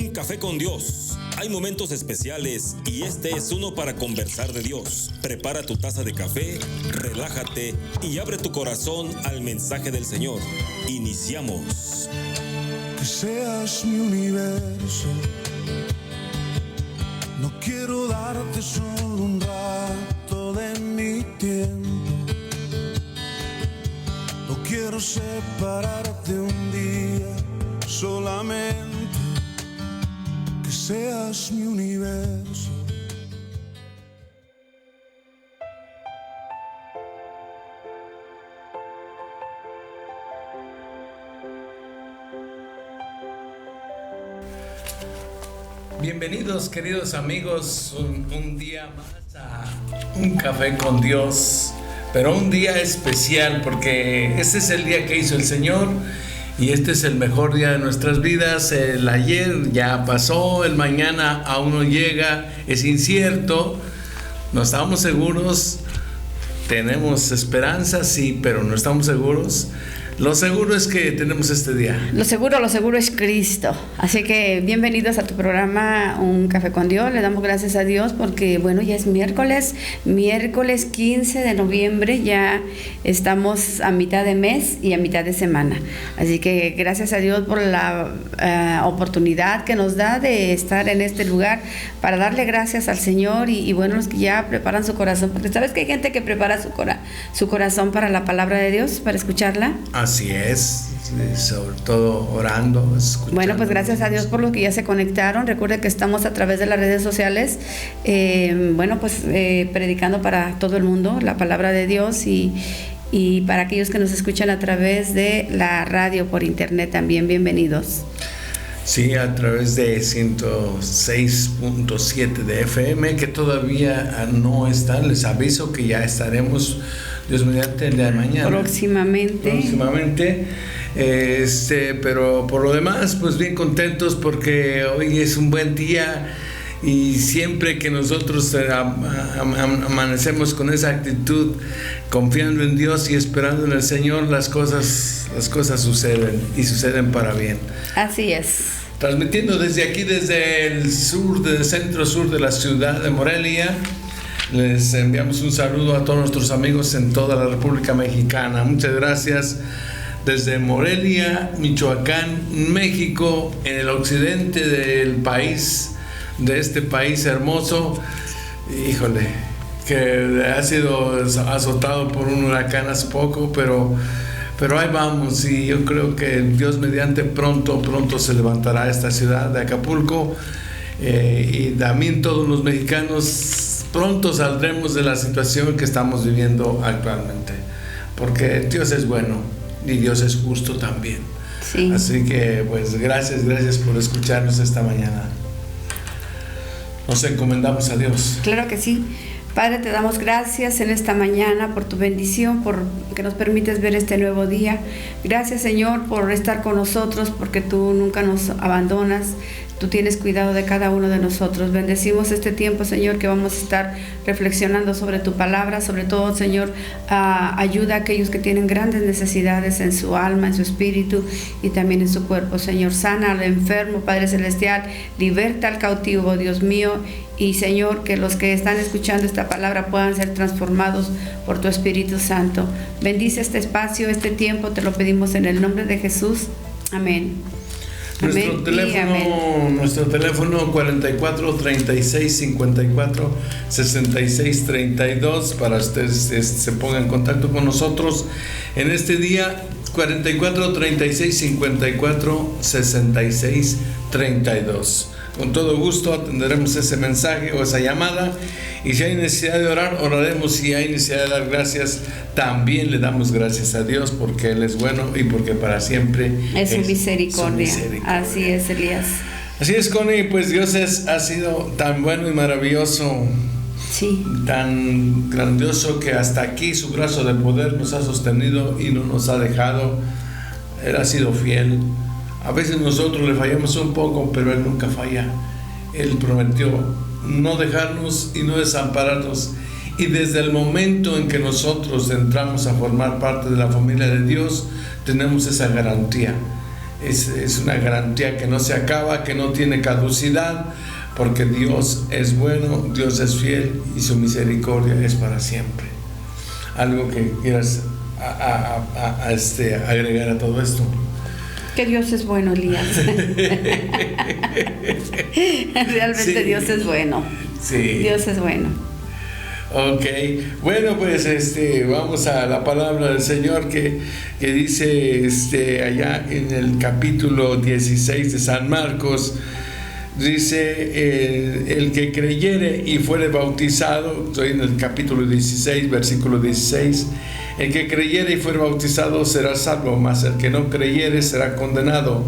Un café con Dios. Hay momentos especiales y este es uno para conversar de Dios. Prepara tu taza de café, relájate y abre tu corazón al mensaje del Señor. Iniciamos. Que seas mi universo. No quiero darte solo un rato de mi tiempo. No quiero separarte un día solamente. Que seas mi universo. Bienvenidos, queridos amigos, un día más a Un Café con Dios, pero un día especial porque este es el día que hizo el Señor y este es el mejor día de nuestras vidas. El ayer ya pasó, el mañana aún no llega, es incierto, no estamos seguros, tenemos esperanza, sí, pero no estamos seguros. Lo seguro es que tenemos este día. Lo seguro es Cristo. Así que bienvenidos a tu programa Un Café con Dios. Le damos gracias a Dios porque, bueno, ya es miércoles 15 de noviembre. Ya estamos a mitad de mes y a mitad de semana. Así que gracias a Dios por la oportunidad que nos da de estar en este lugar para darle gracias al Señor y bueno, los que ya preparan su corazón. Porque sabes que hay gente que prepara su corazón para la palabra de Dios, para escucharla. Así es, sobre todo orando, escuchando. Bueno, pues gracias a Dios por los que ya se conectaron. Recuerden que estamos a través de las redes sociales, predicando para todo el mundo la palabra de Dios y para aquellos que nos escuchan a través de la radio por internet también, bienvenidos. Sí, a través de 106.7 de FM, que todavía no están. Les aviso que ya estaremos, Dios mediante, el día de mañana. Próximamente. Pero por lo demás, pues bien contentos porque hoy es un buen día y siempre que nosotros amanecemos con esa actitud, confiando en Dios y esperando en el Señor, las cosas suceden y suceden para bien. Así es. Transmitiendo desde aquí, desde el centro-sur de la ciudad de Morelia, les enviamos un saludo a todos nuestros amigos en toda la República Mexicana. Muchas gracias desde Morelia, Michoacán, México, en el occidente del país, de este país hermoso. Híjole, que ha sido azotado por un huracán hace poco, pero ahí vamos y yo creo que Dios mediante pronto se levantará esta ciudad de Acapulco y también todos los mexicanos pronto saldremos de la situación que estamos viviendo actualmente, porque Dios es bueno y Dios es justo también. Sí. Así que pues gracias por escucharnos esta mañana. Nos encomendamos a Dios. Claro que sí. Padre, te damos gracias en esta mañana por tu bendición, por que nos permites ver este nuevo día. Gracias, Señor, por estar con nosotros, porque tú nunca nos abandonas. Tú tienes cuidado de cada uno de nosotros. Bendecimos este tiempo, Señor, que vamos a estar reflexionando sobre tu palabra. Sobre todo, Señor, ayuda a aquellos que tienen grandes necesidades en su alma, en su espíritu y también en su cuerpo, Señor. Sana al enfermo, Padre Celestial. Liberta al cautivo, Dios mío. Y, Señor, que los que están escuchando esta palabra puedan ser transformados por tu Espíritu Santo. Bendice este espacio, este tiempo, te lo pedimos en el nombre de Jesús. Amén. Nuestro teléfono 44 36 54 66 32 para ustedes se pongan en contacto con nosotros en este día. 44 36 54 66 32. Con todo gusto atenderemos ese mensaje o esa llamada, y si hay necesidad de orar, oraremos. Si hay necesidad de dar gracias, también le damos gracias a Dios, porque Él es bueno y porque para siempre es su misericordia. Así es, Elías. Así es, Connie, pues Dios ha sido tan bueno y maravilloso, sí, tan grandioso, que hasta aquí su brazo de poder nos ha sostenido y no nos ha dejado. Él ha sido fiel. A veces nosotros le fallamos un poco, pero Él nunca falla. Él prometió no dejarnos y no desampararnos. Y desde el momento en que nosotros entramos a formar parte de la familia de Dios, tenemos esa garantía. es una garantía que no se acaba, que no tiene caducidad, porque Dios es bueno, Dios es fiel y su misericordia es para siempre. ¿Algo que quieras agregar a todo esto? Que Dios es bueno, Elías. Realmente sí. Dios es bueno. Sí. Dios es bueno. Ok, bueno, pues vamos a la palabra del Señor que dice allá en el capítulo 16 de San Marcos. Dice, el que creyere y fuere bautizado, estoy en el capítulo 16, versículo 16, el que creyere y fuere bautizado será salvo, mas el que no creyere será condenado.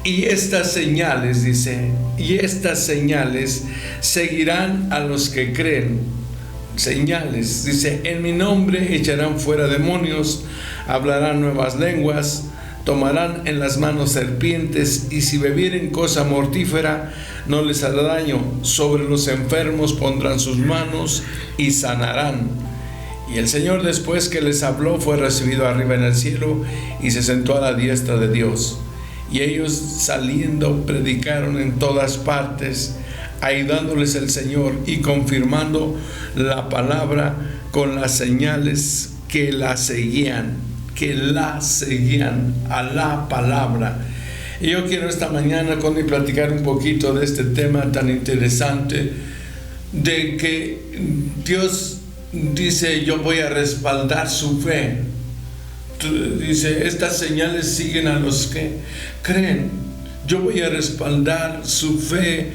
Y estas señales, dice, y estas señales seguirán a los que creen. Señales, dice, en mi nombre echarán fuera demonios, hablarán nuevas lenguas, tomarán en las manos serpientes, y si bebieren cosa mortífera no les hará daño. Sobre los enfermos pondrán sus manos y sanarán. Y el Señor, después que les habló, fue recibido arriba en el cielo y se sentó a la diestra de Dios. Y ellos, saliendo, predicaron en todas partes, ayudándoles el Señor y confirmando la palabra con las señales que la seguían a la palabra. Y yo quiero esta mañana con y platicar un poquito de este tema tan interesante, de que Dios dice, yo voy a respaldar su fe. Dice, estas señales siguen a los que creen. Yo voy a respaldar su fe.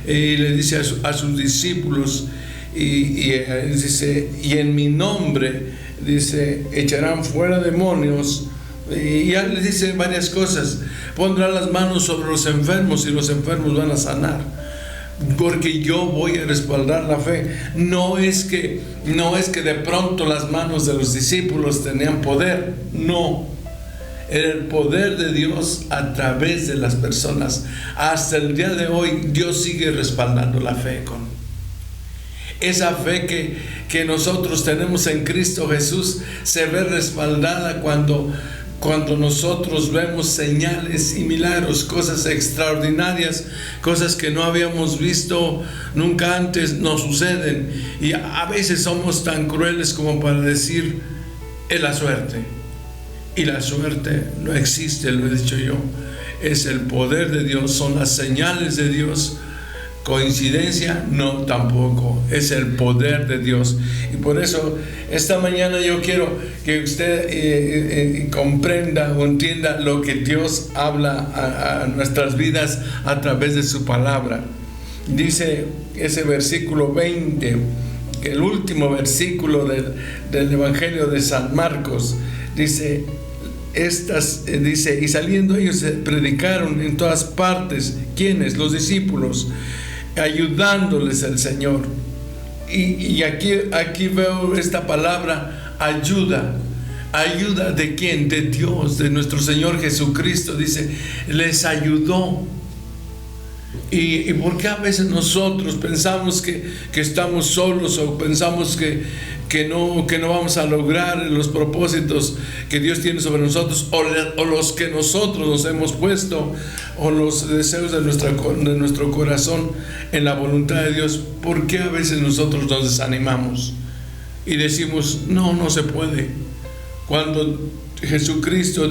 Y le dice a sus discípulos, dice, y en mi nombre, dice, echarán fuera demonios. Y ya les dice varias cosas. Pondrán las manos sobre los enfermos y los enfermos van a sanar, porque yo voy a respaldar la fe. No es que de pronto las manos de los discípulos tenían poder, no. Era el poder de Dios a través de las personas. Hasta el día de hoy Dios sigue respaldando la fe con esa fe que nosotros tenemos en Cristo Jesús. Se ve respaldada cuando nosotros vemos señales y milagros, cosas extraordinarias, cosas que no habíamos visto nunca antes nos suceden. Y a veces somos tan crueles como para decir, es la suerte. Y la suerte no existe, lo he dicho yo. Es el poder de Dios, son las señales de Dios. Coincidencia, no, tampoco. Es el poder de Dios. Y por eso esta mañana yo quiero que usted comprenda o entienda lo que Dios habla a nuestras vidas a través de su palabra. Dice ese versículo 20, el último versículo del Evangelio de San Marcos. Dice, y saliendo ellos predicaron en todas partes. ¿Quiénes? Los discípulos, ayudándoles el Señor. Y aquí veo esta palabra, ayuda. ¿Ayuda de quién? De Dios, de nuestro Señor Jesucristo. Dice, les ayudó. ¿Y por qué a veces nosotros pensamos que estamos solos, o pensamos que no vamos a lograr los propósitos que Dios tiene sobre nosotros, o los que nosotros nos hemos puesto, o los deseos de nuestro corazón en la voluntad de Dios? ¿Por qué a veces nosotros nos desanimamos y decimos, no se puede? Cuando Jesucristo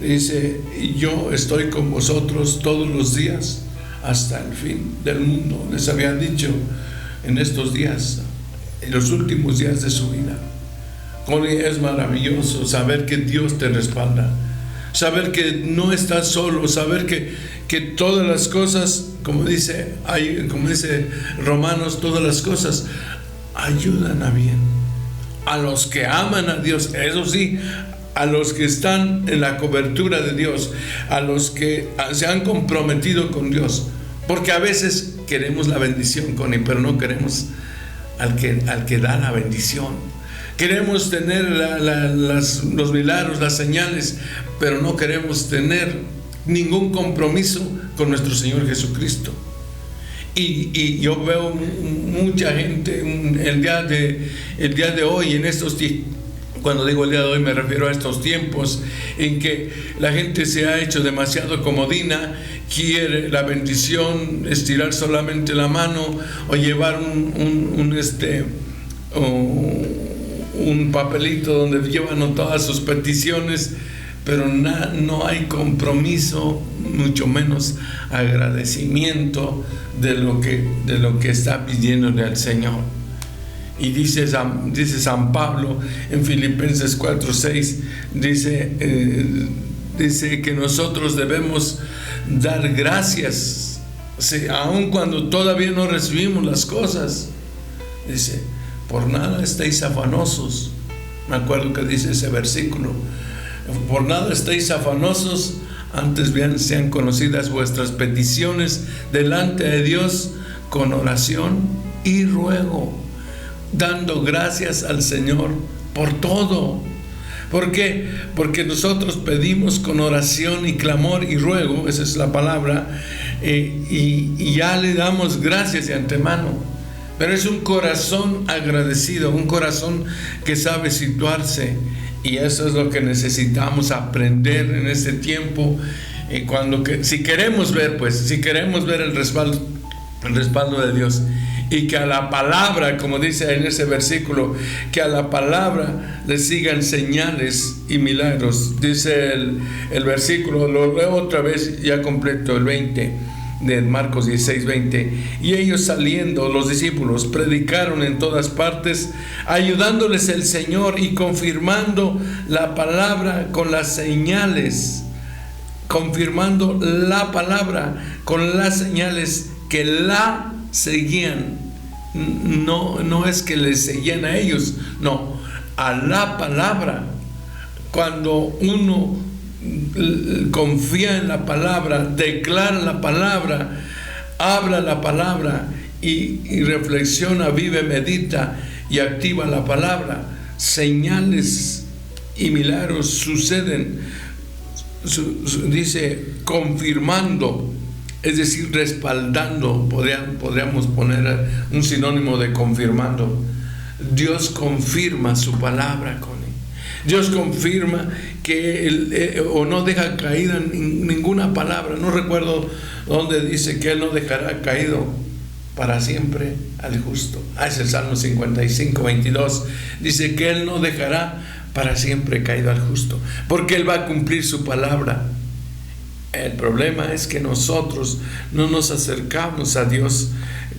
dice, yo estoy con vosotros todos los días hasta el fin del mundo. Les había dicho en estos días, en los últimos días de su vida. Es maravilloso saber que Dios te respalda, saber que no estás solo, saber que todas las cosas, como dice Romanos, todas las cosas ayudan a bien a los que aman a Dios. Eso sí, a los que están en la cobertura de Dios, a los que se han comprometido con Dios. Porque a veces queremos la bendición, Connie, pero no queremos al que da la bendición. Queremos tener los milagros, las señales, pero no queremos tener ningún compromiso con nuestro Señor Jesucristo. Y yo veo mucha gente el día de hoy, en estos Cuando digo el día de hoy me refiero a estos tiempos en que la gente se ha hecho demasiado comodina, quiere la bendición, estirar solamente la mano o llevar un papelito donde llevan todas sus peticiones, pero no hay compromiso, mucho menos agradecimiento de lo que está pidiéndole al Señor. Y dice San Pablo en Filipenses 4:6, dice que nosotros debemos dar gracias, aun cuando todavía no recibimos las cosas. Dice, por nada estéis afanosos. Me acuerdo que dice ese versículo, por nada estéis afanosos, antes bien sean conocidas vuestras peticiones delante de Dios con oración y ruego, dando gracias al Señor por todo. ¿Por qué? Porque nosotros pedimos con oración y clamor y ruego, esa es la palabra, y ya le damos gracias de antemano. Pero es un corazón agradecido, un corazón que sabe situarse, y eso es lo que necesitamos aprender en este tiempo. Si queremos ver el respaldo de Dios, y que a la palabra, como dice en ese versículo, que a la palabra le sigan señales y milagros. Dice el versículo, lo leo otra vez ya completo, el 20 de Marcos 16:20. Y ellos saliendo, los discípulos, predicaron en todas partes, ayudándoles el Señor y confirmando la palabra con las señales, confirmando la palabra con las señales que la seguían. No es que les seguían a ellos, no, a la palabra. Cuando uno confía en la palabra, declara la palabra, habla la palabra y reflexiona, vive, medita y activa la palabra, señales y milagros suceden. Dice confirmando, es decir, respaldando. Podríamos poner un sinónimo de confirmando. Dios confirma su palabra, Connie. Dios confirma que o no deja caída ninguna palabra. No recuerdo dónde dice que Él no dejará caído para siempre al justo. Es el Salmo 55:22. Dice que Él no dejará para siempre caído al justo, porque Él va a cumplir su palabra. El problema es que nosotros no nos acercamos a Dios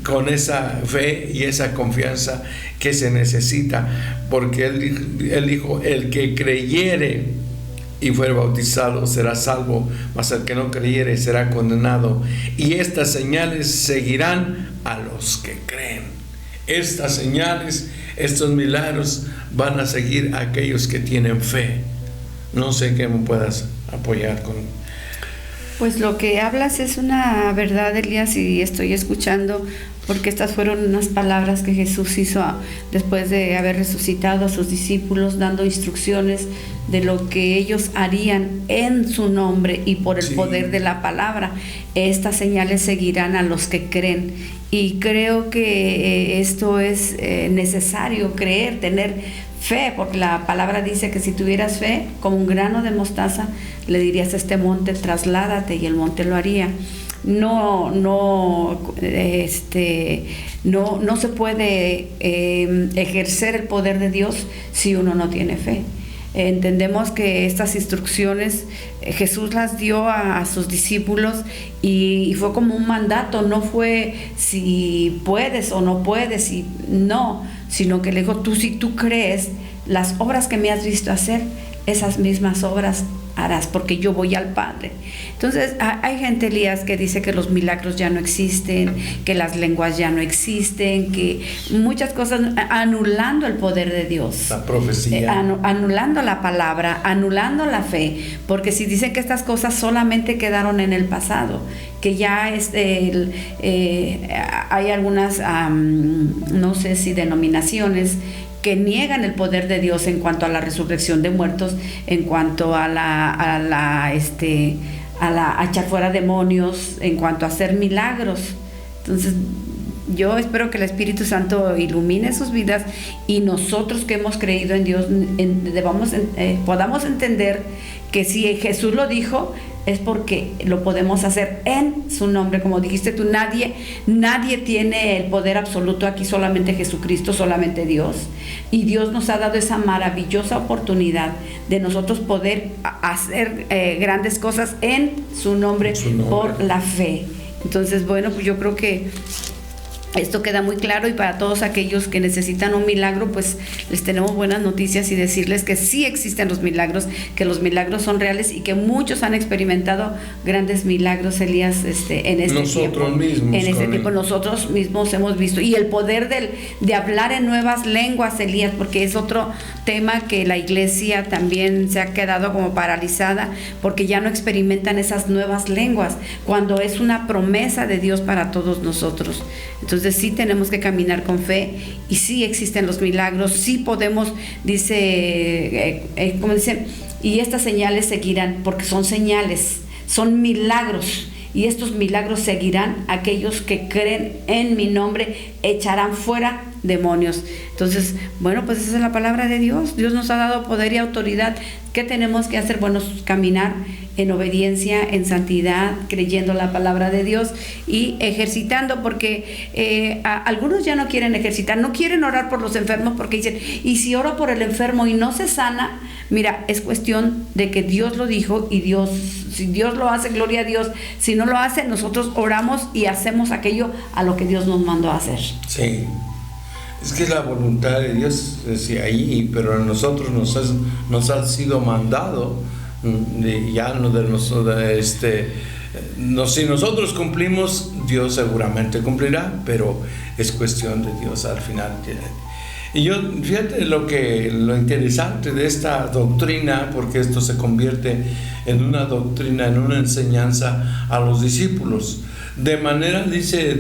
con esa fe y esa confianza que se necesita, porque Él dijo, el que creyere y fuere bautizado será salvo, mas el que no creyere será condenado. Y estas señales seguirán a los que creen. Estas señales, estos milagros van a seguir a aquellos que tienen fe. No sé qué me puedas apoyar con. Pues lo que hablas es una verdad, Elías, y estoy escuchando, porque estas fueron unas palabras que Jesús hizo después de haber resucitado a sus discípulos, dando instrucciones de lo que ellos harían en su nombre y por el poder de la palabra. Estas señales seguirán a los que creen. Y creo que esto es necesario, creer, tener fe, porque la palabra dice que si tuvieras fe como un grano de mostaza, le dirías a este monte, trasládate, y el monte lo haría. No se puede ejercer el poder de Dios si uno no tiene fe. Entendemos que estas instrucciones Jesús las dio a sus discípulos y fue como un mandato, no fue si puedes o no puedes, sino que le dijo, si tú crees, las obras que me has visto hacer, esas mismas obras harás, porque yo voy al Padre. Entonces hay gente, Elías, que dice que los milagros ya no existen, que las lenguas ya no existen, que muchas cosas, anulando el poder de Dios, la profecía, anulando la palabra, anulando la fe, porque si dicen que estas cosas solamente quedaron en el pasado, que ya hay algunas no sé si denominaciones que niegan el poder de Dios en cuanto a la resurrección de muertos, en cuanto a echar fuera demonios, en cuanto a hacer milagros. Entonces, yo espero que el Espíritu Santo ilumine sus vidas y nosotros que hemos creído en Dios podamos entender que si Jesús lo dijo, es porque lo podemos hacer en su nombre. Como dijiste tú, nadie tiene el poder absoluto aquí, solamente Jesucristo, solamente Dios. Y Dios nos ha dado esa maravillosa oportunidad de nosotros poder hacer grandes cosas en su nombre, por la fe. Entonces, bueno, pues yo creo que esto queda muy claro, y para todos aquellos que necesitan un milagro, pues les tenemos buenas noticias y decirles que sí existen los milagros, que los milagros son reales y que muchos han experimentado grandes milagros, Elías, en este nosotros tiempo. Mismos, en este tiempo nosotros mismos hemos visto. Y el poder de hablar en nuevas lenguas, Elías, porque es otro tema que la iglesia también se ha quedado como paralizada, porque ya no experimentan esas nuevas lenguas, cuando es una promesa de Dios para todos nosotros. Entonces sí tenemos que caminar con fe, y sí existen los milagros, sí podemos, como dice, y estas señales seguirán, porque son señales, son milagros, y estos milagros seguirán aquellos que creen en mi nombre, echarán fuera demonios. Entonces, bueno, pues esa es la palabra de Dios. Dios nos ha dado poder y autoridad. ¿Qué tenemos que hacer? Bueno, caminar en obediencia, en santidad, creyendo la palabra de Dios y ejercitando, porque algunos ya no quieren ejercitar, no quieren orar por los enfermos, porque dicen, y si oro por el enfermo y no se sana, mira, es cuestión de que Dios lo dijo, y Dios, si Dios lo hace, gloria a Dios. Si no lo hace, nosotros oramos y hacemos aquello a lo que Dios nos mandó a hacer. Sí. Es que la voluntad de Dios es ahí, pero a nosotros nos ha sido mandado, ya no de nosotros, si nosotros cumplimos, Dios seguramente cumplirá, pero es cuestión de Dios al final. Y yo, fíjate lo interesante de esta doctrina, porque esto se convierte en una doctrina, en una enseñanza a los discípulos. De manera, dice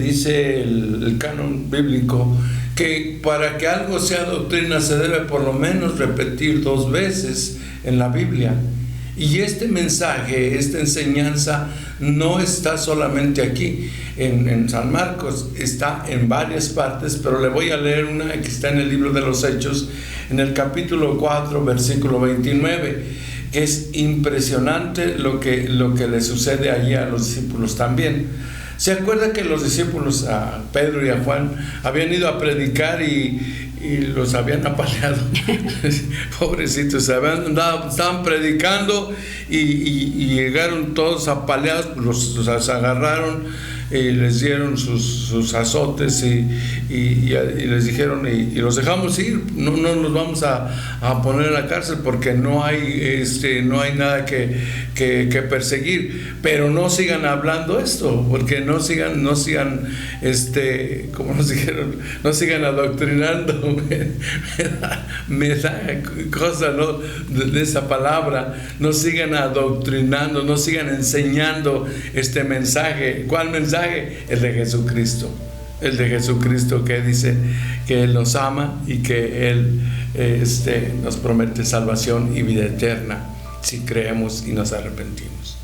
el canon bíblico, que para que algo sea doctrina se debe por lo menos repetir 2 veces en la Biblia. Y este mensaje, esta enseñanza no está solamente aquí en San Marcos, está en varias partes, pero le voy a leer una que está en el libro de los Hechos, en el capítulo 4, versículo 29, que es impresionante lo que le sucede allí a los discípulos también. ¿Se acuerda que los discípulos, a Pedro y a Juan, habían ido a predicar y los habían apaleado? Pobrecitos, estaban predicando y llegaron todos apaleados, los agarraron y les dieron sus azotes y les dijeron, y los dejamos ir, no nos vamos a poner en la cárcel porque no hay nada que perseguir, pero no sigan hablando esto, porque no sigan como nos dijeron, no sigan adoctrinando. me da cosa, ¿no?, de esa palabra, no sigan adoctrinando, no sigan enseñando este mensaje. ¿Cuál mensaje? El de Jesucristo. El de Jesucristo, que dice que Él nos ama y que Él nos promete salvación y vida eterna si creemos y nos arrepentimos.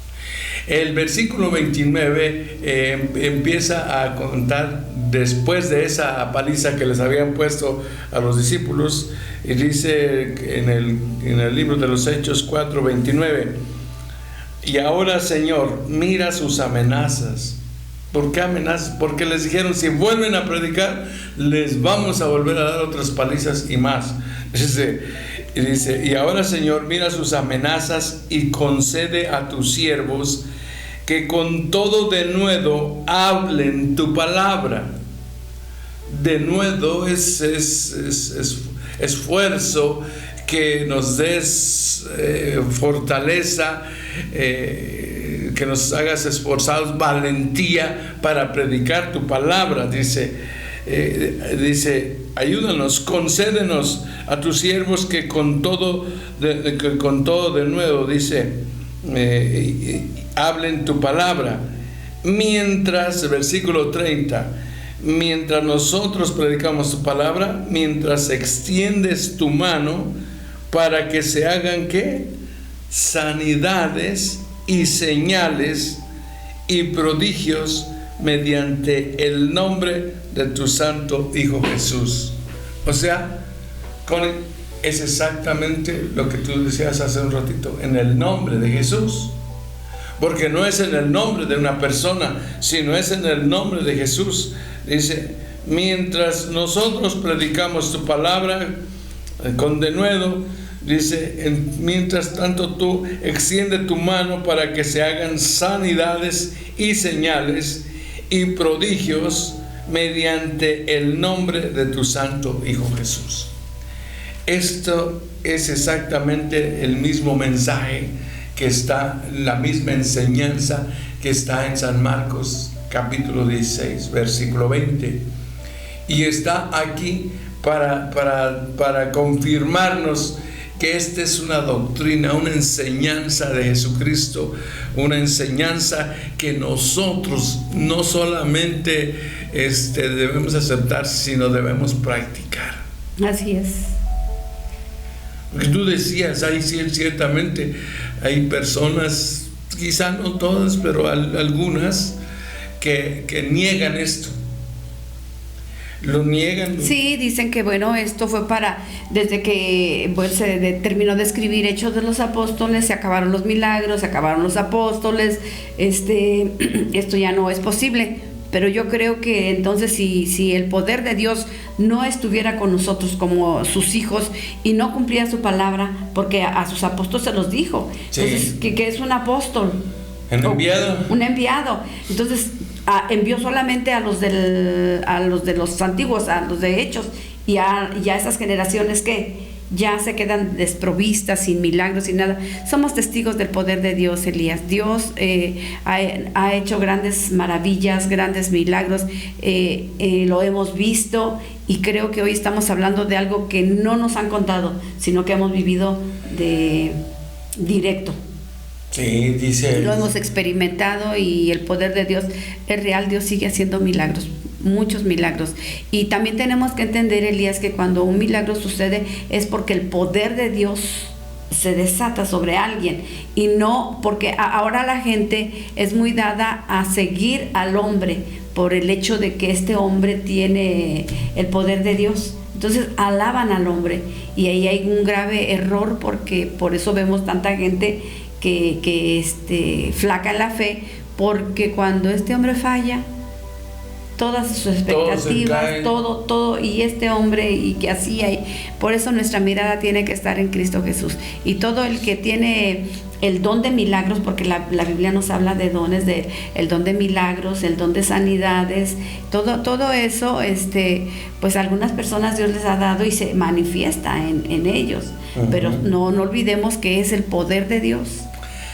El versículo 29 empieza a contar después de esa paliza que les habían puesto a los discípulos, y dice en el libro de los Hechos 4:29: y ahora, Señor, mira sus amenazas. ¿Por qué amenazas? Porque les dijeron, si vuelven a predicar, les vamos a volver a dar otras palizas y más. Dice, y ahora, Señor, mira sus amenazas y concede a tus siervos que con todo denuedo hablen tu palabra. Denuedo es esfuerzo, que nos des fortaleza, que nos hagas esforzados, valentía para predicar tu palabra. Dice, ayúdanos, concédenos a tus siervos que con todo denuedo, dice, hablen tu palabra. Mientras, versículo 30, mientras nosotros predicamos tu palabra, mientras extiendes tu mano para que se hagan, ¿qué?, sanidades y señales y prodigios mediante el nombre de tu santo Hijo Jesús. O sea, es exactamente lo que tú decías hace un ratito, en el nombre de Jesús. Porque no es en el nombre de una persona, sino es en el nombre de Jesús. Dice, mientras nosotros predicamos tu palabra con denuedo, dice, mientras tanto tú extiende tu mano para que se hagan sanidades y señales y prodigios mediante el nombre de tu santo Hijo Jesús. Esto es exactamente el mismo mensaje que está, la misma enseñanza que está en San Marcos capítulo 16 versículo 20, y está aquí para confirmarnos que esta es una doctrina, una enseñanza de Jesucristo, una enseñanza que nosotros no solamente debemos aceptar, sino debemos practicar. Así es. Porque tú decías, ciertamente hay personas, quizá no todas, pero algunas que niegan esto. Lo niegan. Sí, dicen que bueno, esto fue desde que se terminó de escribir Hechos de los Apóstoles, se acabaron los milagros, se acabaron los apóstoles, esto ya no es posible. Pero yo creo que entonces si el poder de Dios no estuviera con nosotros como sus hijos y no cumplía su palabra, porque a sus apóstoles se los dijo, sí. Entonces, que es un apóstol. Un enviado. Entonces, envió solamente a los de los antiguos, a los de Hechos, y a esas generaciones que ya se quedan desprovistas, sin milagros, sin nada. Somos testigos del poder de Dios, Elías. Dios ha hecho grandes maravillas, grandes milagros, lo hemos visto, y creo que hoy estamos hablando de algo que no nos han contado, sino que hemos vivido de directo. Sí, dice. Lo hemos experimentado, y el poder de Dios es real. Dios sigue haciendo milagros, muchos milagros. Y también tenemos que entender, Elías, que cuando un milagro sucede es porque el poder de Dios se desata sobre alguien, y no porque ahora la gente es muy dada a seguir al hombre por el hecho de que este hombre tiene el poder de Dios. Entonces alaban al hombre, y ahí hay un grave error, porque por eso vemos tanta gente que flaca en la fe, porque cuando este hombre falla, todas sus expectativas, todo, y este hombre, y que hacía, y por eso nuestra mirada tiene que estar en Cristo Jesús. Y todo el que tiene el don de milagros, porque la Biblia nos habla de dones, el don de milagros, el don de sanidades, todo eso, pues a algunas personas Dios les ha dado y se manifiesta en ellos. Uh-huh. Pero no olvidemos que es el poder de Dios.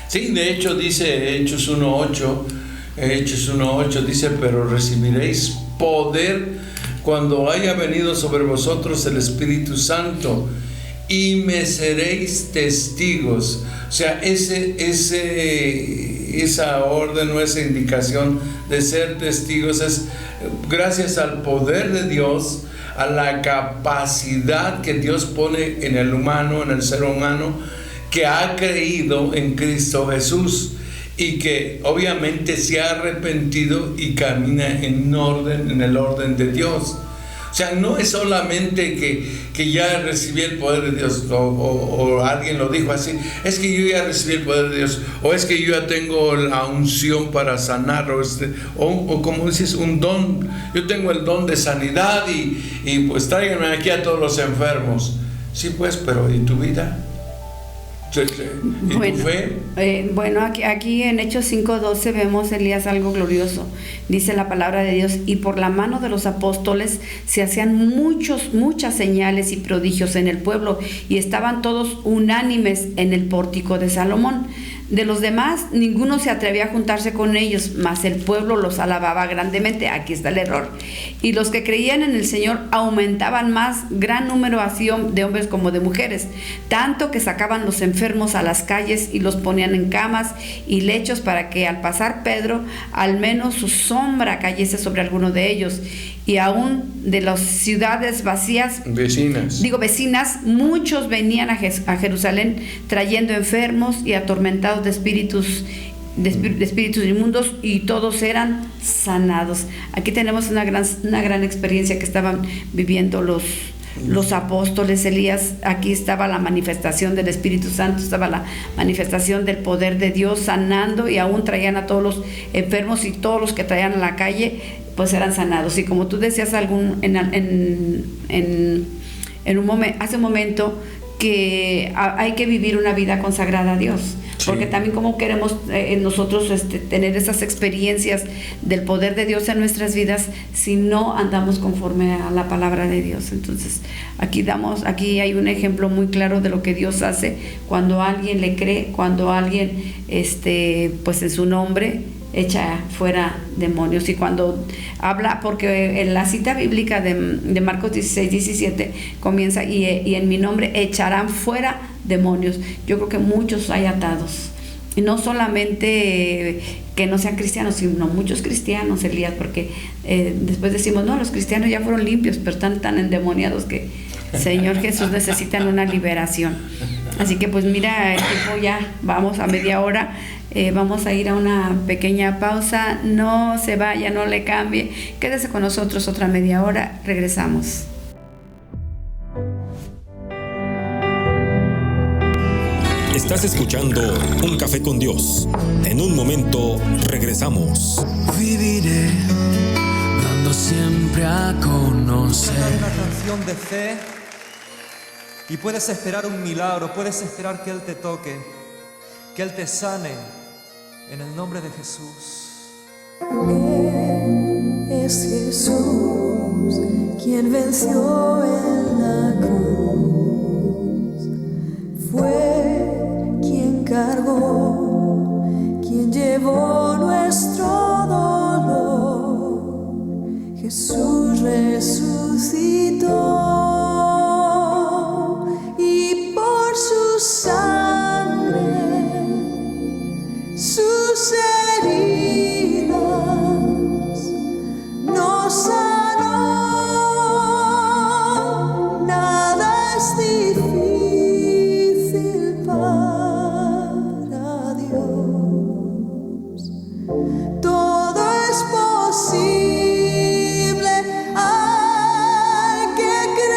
Sí, de hecho dice Hechos 1:8, dice, pero recibiréis poder cuando haya venido sobre vosotros el Espíritu Santo, y me seréis testigos. O sea, esa orden o esa indicación de ser testigos es gracias al poder de Dios, a la capacidad que Dios pone en el humano, en el ser humano, que ha creído en Cristo Jesús, y que obviamente se ha arrepentido y camina en el orden de Dios. O sea, no es solamente que ya recibí el poder de Dios, o alguien lo dijo así, es que yo ya recibí el poder de Dios, o es que yo ya tengo la unción para sanar, o como dices, un don. Yo tengo el don de sanidad, y pues tráiganme aquí a todos los enfermos. Sí, pues, pero ¿y tu vida? ¿Y bueno, tu fe? Bueno, aquí en Hechos 5:12 vemos, Elías, algo glorioso. Dice la palabra de Dios: y por la mano de los apóstoles se hacían muchas señales y prodigios en el pueblo, y estaban todos unánimes en el pórtico de Salomón. De los demás, ninguno se atrevía a juntarse con ellos, mas el pueblo los alababa grandemente. Aquí está el error. Y los que creían en el Señor aumentaban más, gran número así de hombres como de mujeres, tanto que sacaban los enfermos a las calles y los ponían en camas y lechos, para que al pasar Pedro, al menos su sombra cayese sobre alguno de ellos. Y aún de las ciudades vecinas, muchos venían a Jerusalén trayendo enfermos y atormentados de espíritus, de espíritus inmundos, y todos eran sanados. Aquí tenemos una gran experiencia que estaban viviendo los apóstoles. Elías, aquí estaba la manifestación del Espíritu Santo, estaba la manifestación del poder de Dios sanando, y aún traían a todos los enfermos, y todos los que traían a la calle pues eran sanados. Y como tú decías hace un momento, que hay que vivir una vida consagrada a Dios, porque también como queremos nosotros tener esas experiencias del poder de Dios en nuestras vidas si no andamos conforme a la palabra de Dios. Entonces aquí hay un ejemplo muy claro de lo que Dios hace cuando alguien le cree, cuando alguien pues en su nombre echa fuera demonios. Y cuando habla, porque en la cita bíblica de Marcos 16:17 comienza, y en mi nombre echarán fuera demonios. Yo creo que muchos hay atados, y no solamente que no sean cristianos, sino muchos cristianos, Elías, porque después decimos, no, los cristianos ya fueron limpios, pero están tan endemoniados que Señor Jesús necesitan una liberación. Así que pues mira, el tiempo ya vamos a media hora. Vamos a ir a una pequeña pausa. No se vaya, no le cambie, quédese con nosotros otra media hora. Regresamos. Estás escuchando Un Café con Dios. En un momento regresamos. Viviré dando siempre a conocer. Una canción de fe, y puedes esperar un milagro, puedes esperar que Él te toque, que Él te sane, en el nombre de Jesús. Él es Jesús, quien venció en la cruz. Fue quien cargó, quien llevó nuestro dolor. Jesús resucitó, y por su sangre, sus heridas nos sanó. Nada es difícil para Dios, todo es posible al que cree.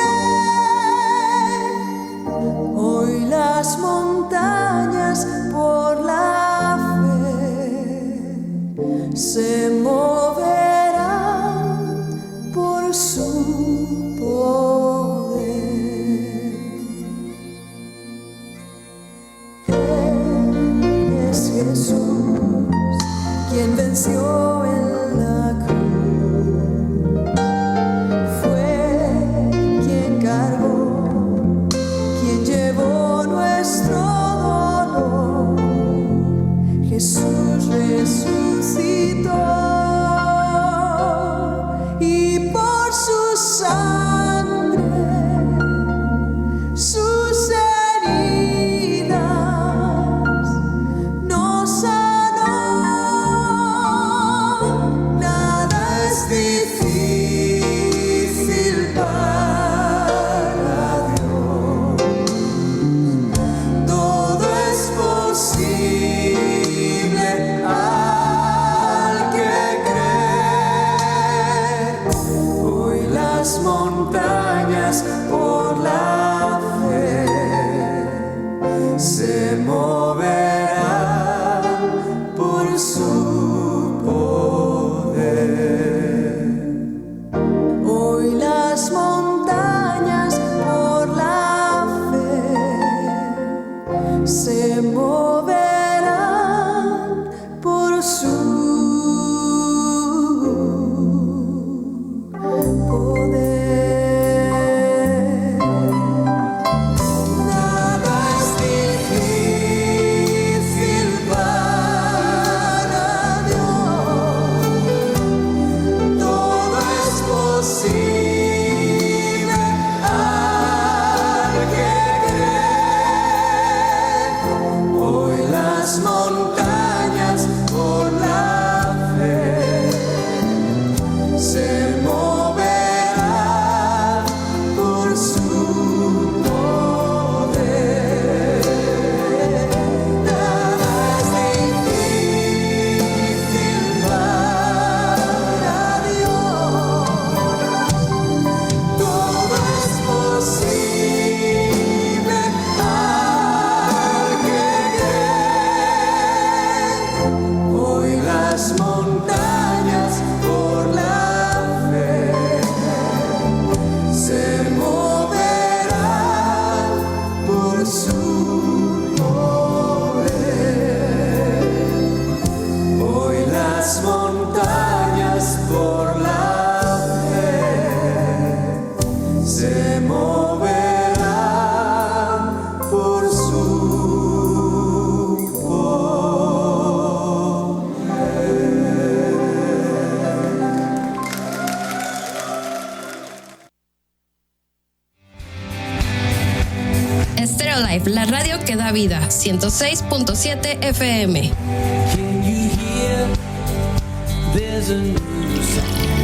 Life, la radio que da vida, 106.7 FM.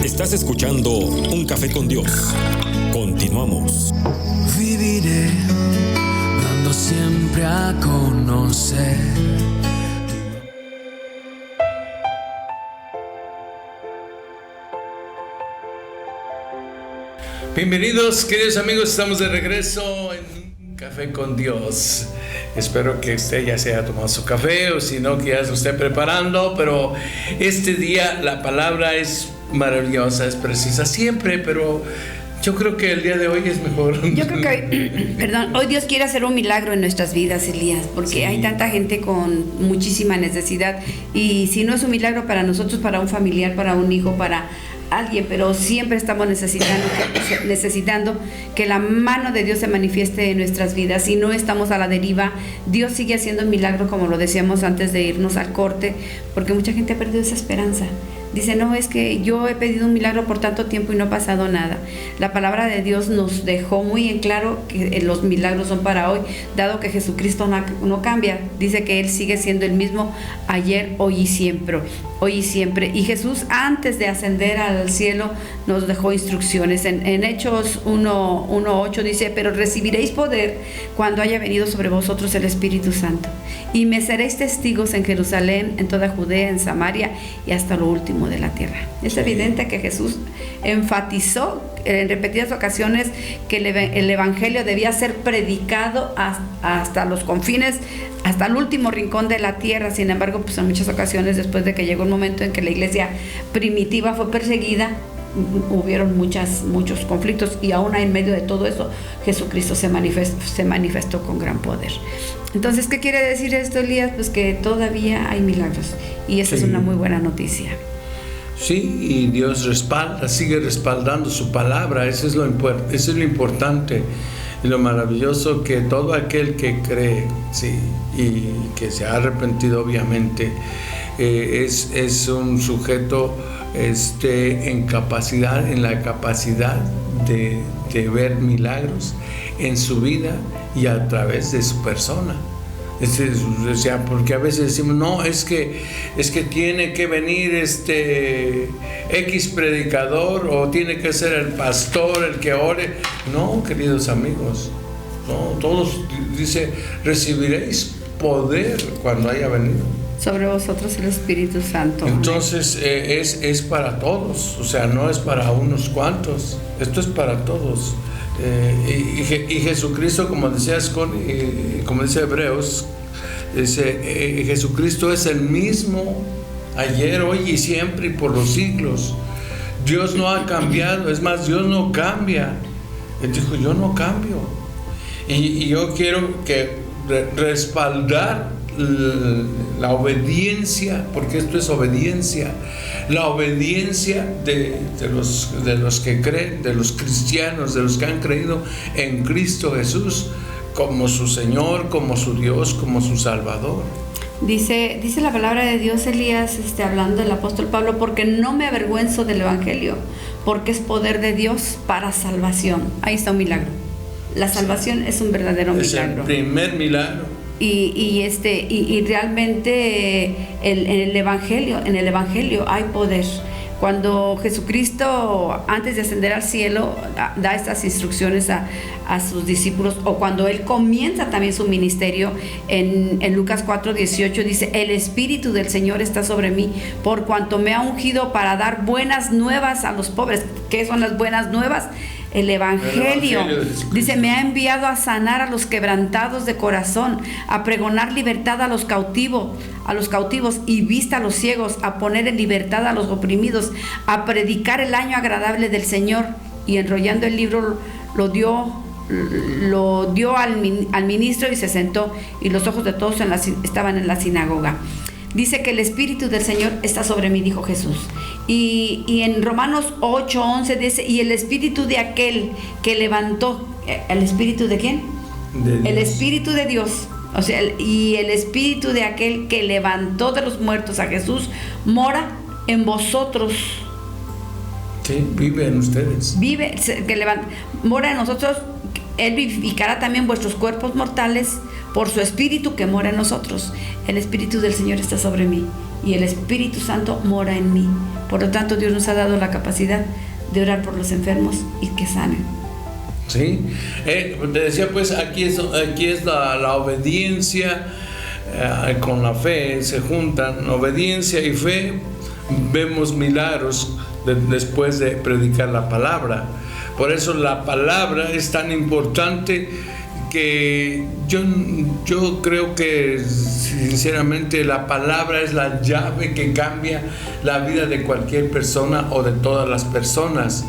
Estás escuchando Un Café con Dios. Continuamos. Viviré dando siempre a conocer. Bienvenidos, queridos amigos, estamos de regreso en Un Café con Dios. Espero que usted ya se haya tomado su café o si no que ya se lo esté preparando, pero este día la palabra es maravillosa, es precisa siempre, pero yo creo que el día de hoy es mejor. Yo creo que hoy Dios quiere hacer un milagro en nuestras vidas, Elías, porque sí, hay tanta gente con muchísima necesidad, y si no es un milagro para nosotros, para un familiar, para un hijo, para alguien, pero siempre estamos necesitando que la mano de Dios se manifieste en nuestras vidas, y no estamos a la deriva. Dios sigue haciendo milagros, como lo decíamos antes de irnos al corte, porque mucha gente ha perdido esa esperanza. Dice, no, es que yo he pedido un milagro por tanto tiempo y no ha pasado nada. La palabra de Dios nos dejó muy en claro que los milagros son para hoy, dado que Jesucristo no cambia. Dice que Él sigue siendo el mismo ayer, hoy y siempre. Y Jesús, antes de ascender al cielo, nos dejó instrucciones. En Hechos 1:8 dice, pero recibiréis poder cuando haya venido sobre vosotros el Espíritu Santo, y me seréis testigos en Jerusalén, en toda Judea, en Samaria y hasta lo último de la tierra. Es evidente que Jesús enfatizó en repetidas ocasiones que el Evangelio debía ser predicado hasta los confines, hasta el último rincón de la tierra. Sin embargo, pues en muchas ocasiones, después de que llegó un momento en que la iglesia primitiva fue perseguida, hubieron muchos conflictos, y aún en medio de todo eso Jesucristo se manifestó con gran poder. Entonces, ¿qué quiere decir esto, Elías? Pues que todavía hay milagros, y esa es una muy buena noticia. Sí, y Dios sigue respaldando su palabra. Eso es lo importante y lo maravilloso, que todo aquel que cree, sí, y que se ha arrepentido, obviamente, es un sujeto en la capacidad de ver milagros en su vida y a través de su persona. O sea, porque a veces decimos, no, es que tiene que venir X predicador, o tiene que ser el pastor el que ore. No, queridos amigos, no, todos, dice, recibiréis poder cuando haya venido sobre vosotros el Espíritu Santo. Entonces es para todos, o sea, no es para unos cuantos, esto es para todos. Y Jesucristo, como decías, como dice Hebreos, Jesucristo es el mismo ayer, hoy y siempre y por los siglos. Dios no ha cambiado, es más, Dios no cambia. Él dijo, yo no cambio. Y yo quiero respaldar la obediencia, porque esto es obediencia, la obediencia de los que creen, de los cristianos, de los que han creído en Cristo Jesús como su Señor, como su Dios, como su Salvador. Dice la palabra de Dios, Elías, hablando del apóstol Pablo, porque no me avergüenzo del Evangelio, porque es poder de Dios para salvación. Ahí está un milagro. La salvación es un verdadero milagro. Es el primer milagro. Y realmente en el Evangelio hay poder. Cuando Jesucristo, antes de ascender al cielo, da estas instrucciones a sus discípulos, o cuando Él comienza también su ministerio, en Lucas 4:18 dice, el Espíritu del Señor está sobre mí, por cuanto me ha ungido para dar buenas nuevas a los pobres. ¿Qué son las buenas nuevas? El Evangelio. Dice, me ha enviado a sanar a los quebrantados de corazón, a pregonar libertad a los cautivos y vista a los ciegos, a poner en libertad a los oprimidos, a predicar el año agradable del Señor. Y enrollando el libro lo dio al ministro, y se sentó, y los ojos de todos estaban en la sinagoga. Dice que el Espíritu del Señor está sobre mí, dijo Jesús. Y en Romanos 8:11 dice, y el Espíritu de aquel que levantó, ¿el Espíritu de quién? El Espíritu de Dios. O sea, y el Espíritu de aquel que levantó de los muertos a Jesús mora en vosotros. Sí, vive en ustedes. Mora en nosotros. Él vivificará también vuestros cuerpos mortales por su Espíritu que mora en nosotros. El Espíritu del Señor está sobre mí y el Espíritu Santo mora en mí. Por lo tanto, Dios nos ha dado la capacidad de orar por los enfermos y que sanen. Sí, te decía pues, aquí es la obediencia con la fe, se juntan obediencia y fe. Vemos milagros después de predicar la palabra. Por eso la palabra es tan importante que yo creo que sinceramente la palabra es la llave que cambia la vida de cualquier persona o de todas las personas.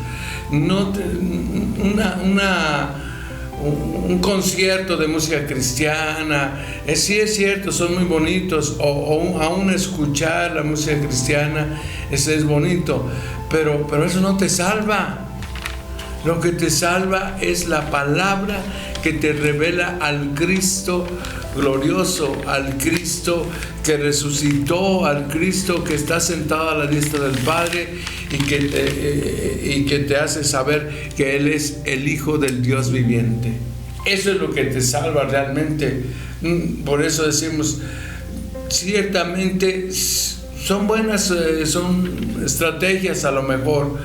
Un concierto de música cristiana, sí es cierto, son muy bonitos, o aún escuchar la música cristiana, eso es bonito, pero eso no te salva. Lo que te salva es la palabra que te revela al Cristo glorioso, al Cristo que resucitó, al Cristo que está sentado a la diestra del Padre y que te hace saber que Él es el Hijo del Dios viviente. Eso es lo que te salva realmente. Por eso decimos, ciertamente son buenas, son estrategias a lo mejor,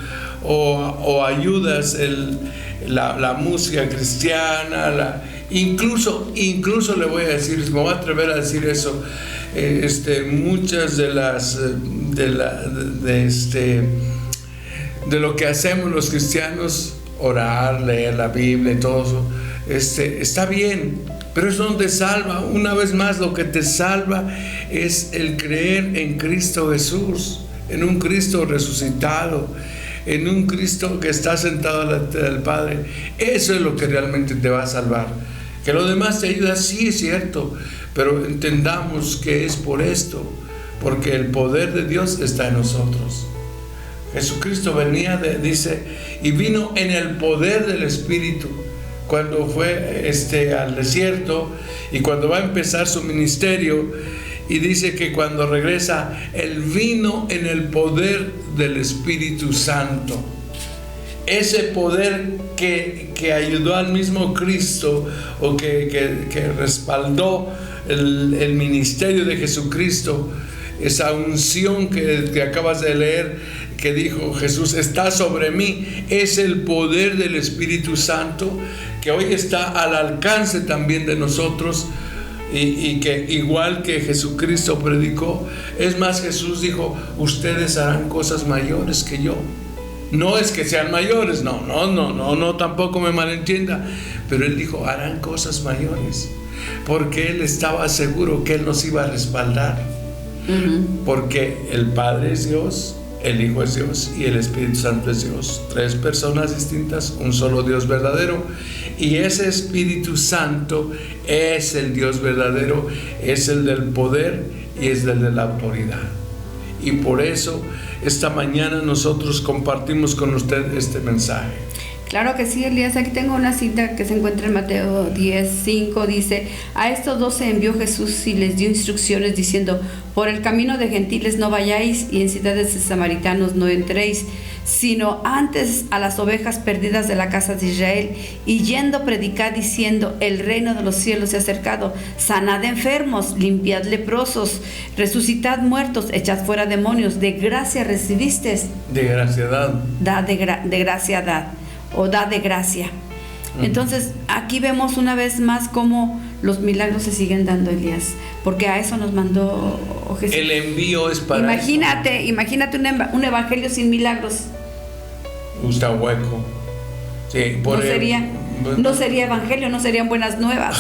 o ayudas, la música cristiana, incluso le voy a decir, me voy a atrever a decir eso, muchas de lo que hacemos los cristianos, orar, leer la Biblia y todo eso, está bien, pero eso no te salva. Una vez más, lo que te salva es el creer en Cristo Jesús, en un Cristo resucitado, en un Cristo que está sentado a la diestra del Padre. Eso es lo que realmente te va a salvar. Que lo demás te ayuda, sí es cierto, pero entendamos que es por esto, porque el poder de Dios está en nosotros. Jesucristo venía, dice, y vino en el poder del Espíritu cuando fue al desierto y cuando va a empezar su ministerio, y dice que cuando regresa, Él vino en el poder del Espíritu Santo. Ese poder que ayudó al mismo Cristo, o que respaldó el ministerio de Jesucristo, esa unción que acabas de leer, que dijo Jesús, está sobre mí, es el poder del Espíritu Santo, que hoy está al alcance también de nosotros, y que igual que Jesucristo predicó, es más, Jesús dijo, ustedes harán cosas mayores que yo. No es que sean mayores, no, tampoco me malentienda, pero Él dijo, harán cosas mayores, porque Él estaba seguro que Él nos iba a respaldar. Porque el Padre es Dios, el Hijo es Dios y el Espíritu Santo es Dios. 3 personas distintas, un solo Dios verdadero. Y ese Espíritu Santo es el Dios verdadero, es el del poder y es el de la autoridad. Y por eso esta mañana nosotros compartimos con usted este mensaje. Claro que sí, Elías. Aquí tengo una cita que se encuentra en Mateo 10:5. Dice: a estos 12 envió Jesús y les dio instrucciones diciendo: por el camino de gentiles no vayáis, y en ciudades de samaritanos no entréis, sino antes a las ovejas perdidas de la casa de Israel. Y yendo predicad diciendo: el reino de los cielos se ha acercado, sanad enfermos, limpiad leprosos, resucitad muertos, echad fuera demonios. De gracia recibisteis, de gracia dad. De gracia dad, o da de gracia. Entonces aquí vemos una vez más cómo los milagros se siguen dando, Elías, porque a eso nos mandó Jesús. El envío es para imagínate un evangelio sin milagros. Está hueco. Sí, no sería evangelio, no serían buenas nuevas.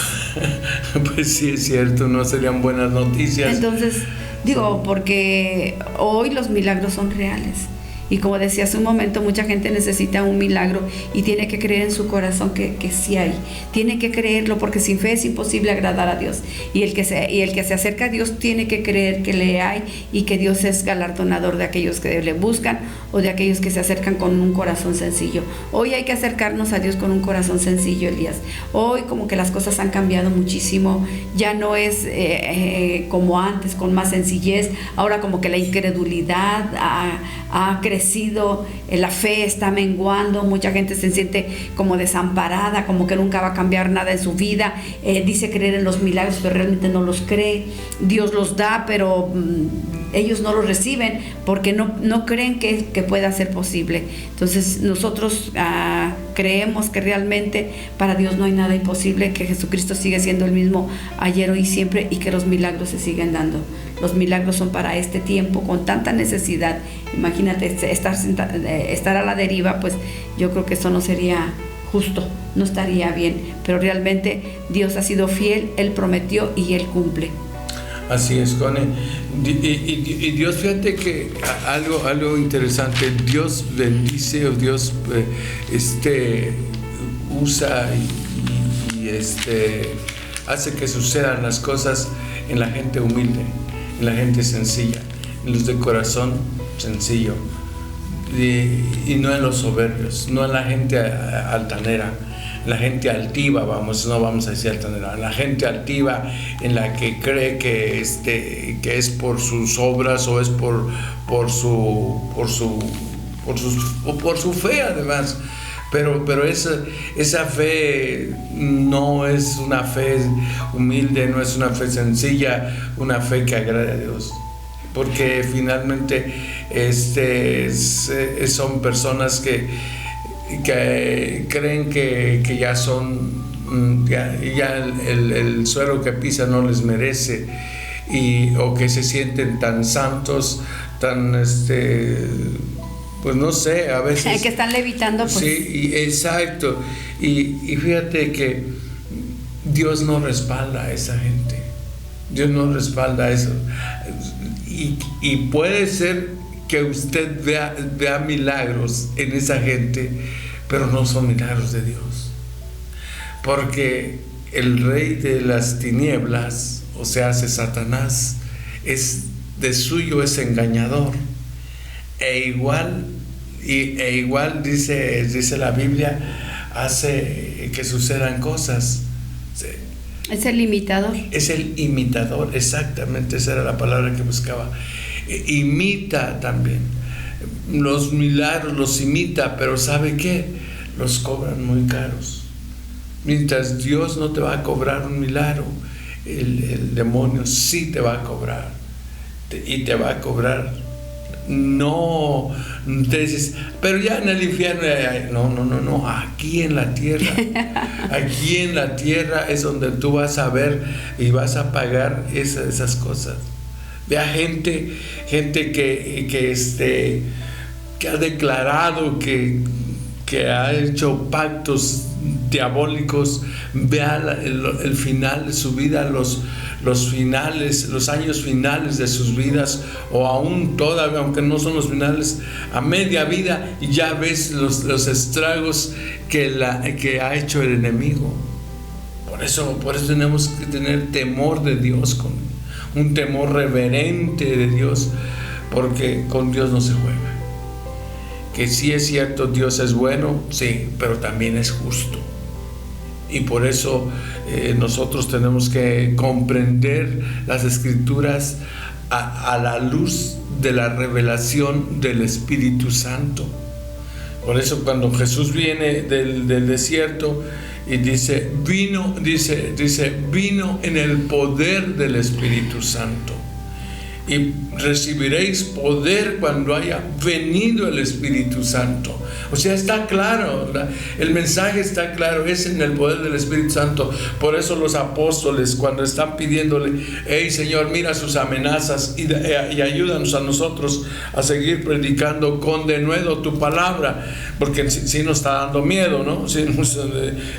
Pues sí, es cierto, no serían buenas noticias. Entonces porque hoy los milagros son reales. Y como decía hace un momento, mucha gente necesita un milagro y tiene que creer en su corazón que sí hay. Tiene que creerlo, porque sin fe es imposible agradar a Dios. Y el que se acerca a Dios tiene que creer que le hay y que Dios es galardonador de aquellos que le buscan o de aquellos que se acercan con un corazón sencillo. Hoy hay que acercarnos a Dios con un corazón sencillo, Elías. Hoy como que las cosas han cambiado muchísimo, ya no es como antes, con más sencillez. Ahora como que la incredulidad ha crecido, la fe está menguando, mucha gente se siente como desamparada, como que nunca va a cambiar nada en su vida, dice creer en los milagros, pero realmente no los cree. Dios los da, pero ellos no los reciben porque no creen que pueda ser posible. Entonces nosotros creemos que realmente para Dios no hay nada imposible, que Jesucristo sigue siendo el mismo ayer, hoy y siempre, y que los milagros se siguen dando. Los milagros son para este tiempo con tanta necesidad. Imagínate estar a la deriva, pues yo creo que eso no sería justo, no estaría bien, pero realmente Dios ha sido fiel, Él prometió y Él cumple. Así es, Connie. Y Dios, fíjate que algo interesante, Dios bendice, o Dios usa y hace que sucedan las cosas en la gente humilde, en la gente sencilla, en los de corazón sencillo, y no en los soberbios, no en la gente altanera, la gente altiva, no vamos a decir altanera, la gente altiva en la que cree que es por sus obras o es por su fe, además. Pero esa fe no es una fe humilde, no es una fe sencilla, una fe que agrade a Dios. Porque finalmente son personas que creen que ya son, ya el suelo que pisan no les merece, o que se sienten tan santos, tan pues no sé, a veces que están levitando, pues. Sí, exacto. Y fíjate que Dios no respalda a esa gente. Dios no respalda eso. Y puede ser que usted vea milagros en esa gente, pero no son milagros de Dios. Porque el rey de las tinieblas, o sea, Satanás, de suyo es engañador. E igual dice la Biblia, hace que sucedan cosas. Es el imitador. Es el imitador, exactamente, esa era la palabra que buscaba. Imita también. Los milagros los imita, pero ¿sabe qué? Los cobran muy caros. Mientras Dios no te va a cobrar un milagro, el demonio sí te va a cobrar. Y te va a cobrar. No te dices, pero ya en el infierno, no, aquí en la tierra es donde tú vas a ver y vas a pagar esas cosas. Vea gente que ha declarado que ha hecho pactos diabólicos. Vea el final de su vida, los años finales de sus vidas, o aún todavía, aunque no son los finales, a media vida, y ya ves los estragos que ha hecho el enemigo. Por eso tenemos que tener temor de Dios, con un temor reverente de Dios, porque con Dios no se juega. Que sí es cierto, Dios es bueno, sí, pero también es justo. Y por eso nosotros tenemos que comprender las Escrituras a la luz de la revelación del Espíritu Santo. Por eso cuando Jesús viene del desierto y dice, vino en el poder del Espíritu Santo. Y recibiréis poder cuando haya venido el Espíritu Santo. O sea, está claro, el mensaje está claro, es en el poder del Espíritu Santo. Por eso los apóstoles, cuando están pidiéndole, hey Señor, mira sus amenazas y ayúdanos a nosotros a seguir predicando con denuedo tu palabra, porque sí nos está dando miedo, ¿no? Sí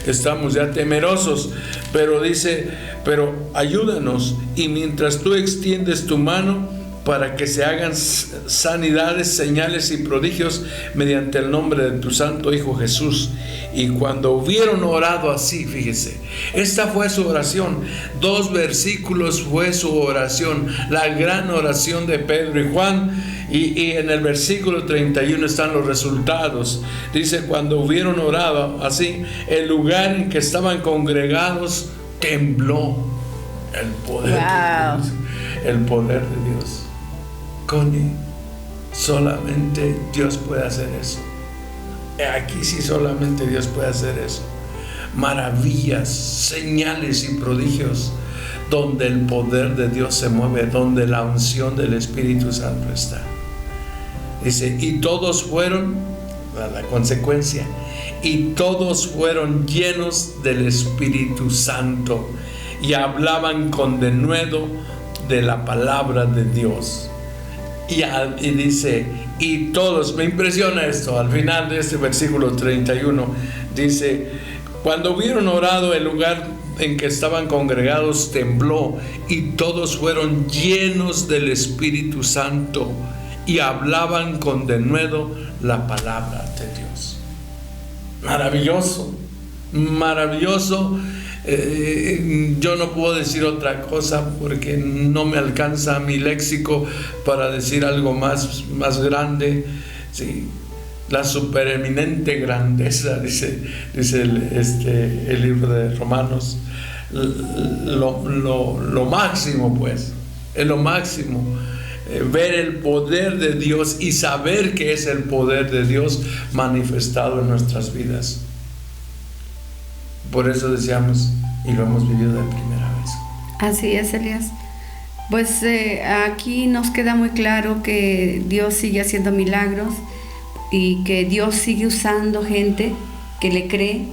estamos ya temerosos, pero dice, pero ayúdanos, y mientras tú extiendes tu mano para que se hagan sanidades, señales y prodigios mediante el nombre de tu santo Hijo Jesús. Y cuando hubieron orado así, fíjese, esta fue su oración, 2 versículos fue su oración, la gran oración de Pedro y Juan, Y en el versículo 31 están los resultados. Dice, cuando hubieron orado así, el lugar en que estaban congregados tembló. El poder de Dios. El poder de Dios. Connie, solamente Dios puede hacer eso. Aquí sí solamente Dios puede hacer eso. Maravillas, señales y prodigios, donde el poder de Dios se mueve, donde la unción del Espíritu Santo está. Dice, y todos fueron, la consecuencia, y todos fueron llenos del Espíritu Santo y hablaban con denuedo de la palabra de Dios. Y dice, y todos, me impresiona esto, al final de este versículo 31, dice, cuando hubieron orado, el lugar en que estaban congregados tembló, y todos fueron llenos del Espíritu Santo y hablaban con denuedo la palabra de Dios. Maravilloso, maravilloso. Yo no puedo decir otra cosa porque no me alcanza mi léxico para decir algo más grande. Sí, la supereminente grandeza, dice el libro de Romanos. Lo máximo, pues, es lo máximo. Ver el poder de Dios y saber que es el poder de Dios manifestado en nuestras vidas. Por eso decíamos, y lo hemos vivido de primera vez. Así es, Elías. Pues aquí nos queda muy claro que Dios sigue haciendo milagros y que Dios sigue usando gente que le cree,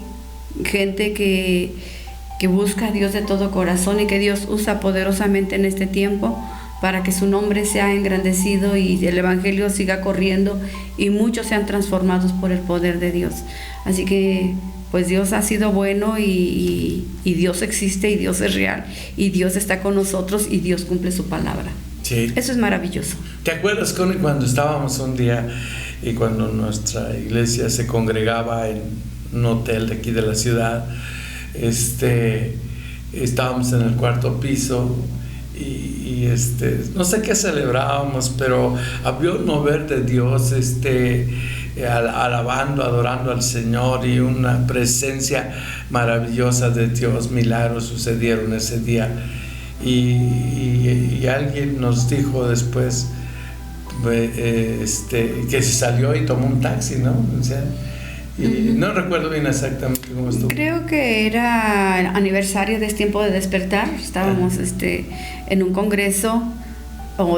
gente que busca a Dios de todo corazón, y que Dios usa poderosamente en este tiempo para que su nombre sea engrandecido y el evangelio siga corriendo y muchos sean transformados por el poder de Dios. Así que pues Dios ha sido bueno y Dios existe y Dios es real y Dios está con nosotros y Dios cumple su palabra. Sí. Eso es maravilloso. ¿Te acuerdas, Connie, cuando estábamos un día y cuando nuestra iglesia se congregaba en un hotel de aquí de la ciudad? Estábamos en el cuarto piso y no sé qué celebrábamos, pero había un mover de Dios, alabando, adorando al Señor, y una presencia maravillosa de Dios. Milagros sucedieron ese día, y alguien nos dijo después que se salió y tomó un taxi, ¿no? O sea, y no recuerdo bien exactamente cómo estuvo. Creo que era aniversario de Tiempo de Despertar. Estábamos en un congreso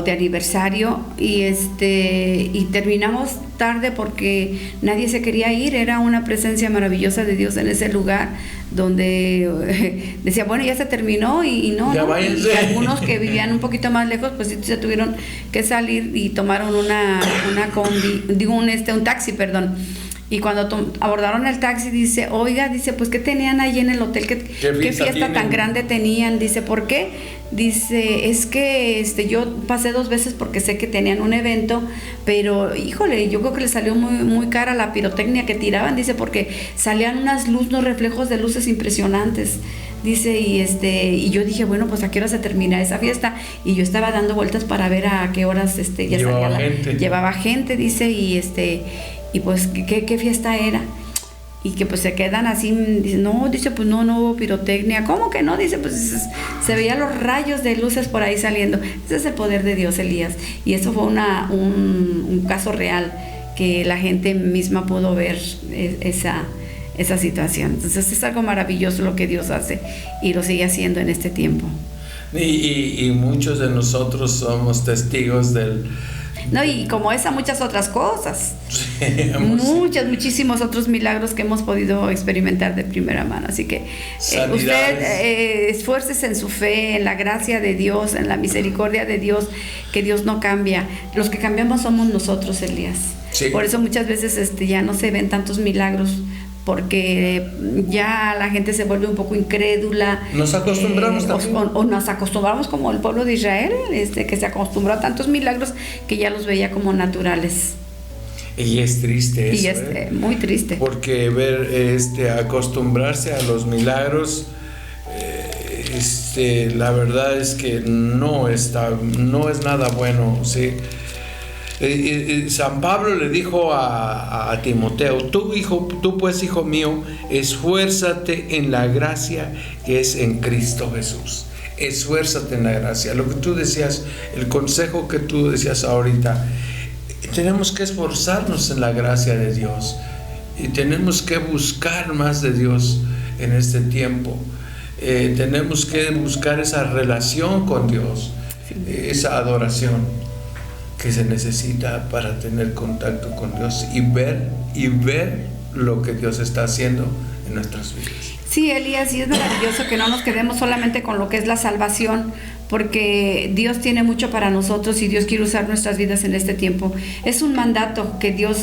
de aniversario y terminamos tarde porque nadie se quería ir. Era una presencia maravillosa de Dios en ese lugar donde decía, bueno, ya se terminó y no, ya ¿no? Y algunos que vivían un poquito más lejos pues sí se tuvieron que salir y tomaron una combi, un taxi, perdón. Y cuando abordaron el taxi, dice, oiga, dice, pues ¿qué tenían ahí en el hotel? ¿Qué fiesta tan grande tenían? Dice, ¿por qué? Dice, es que yo pasé 2 veces porque sé que tenían un evento, pero híjole, yo creo que les salió muy, muy cara la pirotecnia que tiraban, dice, porque salían unos reflejos de luces impresionantes. Dice, y yo dije, bueno, pues a qué hora se termina esa fiesta, y yo estaba dando vueltas para ver a qué horas ya llevaba gente, dice, y pues ¿qué fiesta era? Y que pues se quedan así, dice, no, no hubo pirotecnia. ¿Cómo que no? Dice, pues se veían los rayos de luces por ahí saliendo. Ese es el poder de Dios, Elías. Y eso fue un caso real que la gente misma pudo ver esa situación. Entonces es algo maravilloso lo que Dios hace y lo sigue haciendo en este tiempo. Y muchos de nosotros somos testigos y como esa, muchas otras cosas. Sí, muchísimos otros milagros que hemos podido experimentar de primera mano. Así que usted esfuércese en su fe, en la gracia de Dios, en la misericordia de Dios, que Dios no cambia. Los que cambiamos somos nosotros, Elías. Sí. Por eso muchas veces ya no se ven tantos milagros, porque ya la gente se vuelve un poco incrédula. Nos acostumbramos también. O nos acostumbramos como el pueblo de Israel, que se acostumbró a tantos milagros que ya los veía como naturales. Y es triste eso. Y muy triste. Porque acostumbrarse a los milagros, la verdad es que no es nada bueno, ¿sí? San Pablo le dijo a Timoteo: tú pues, hijo mío, esfuérzate en la gracia que es en Cristo Jesús. Esfuérzate en la gracia. Lo que tú decías, el consejo que tú decías ahorita, tenemos que esforzarnos en la gracia de Dios y tenemos que buscar más de Dios en este tiempo. Tenemos que buscar esa relación con Dios, esa adoración que se necesita para tener contacto con Dios y ver lo que Dios está haciendo en nuestras vidas. Sí, Elías, y es maravilloso que no nos quedemos solamente con lo que es la salvación, porque Dios tiene mucho para nosotros y Dios quiere usar nuestras vidas en este tiempo. Es un mandato que Dios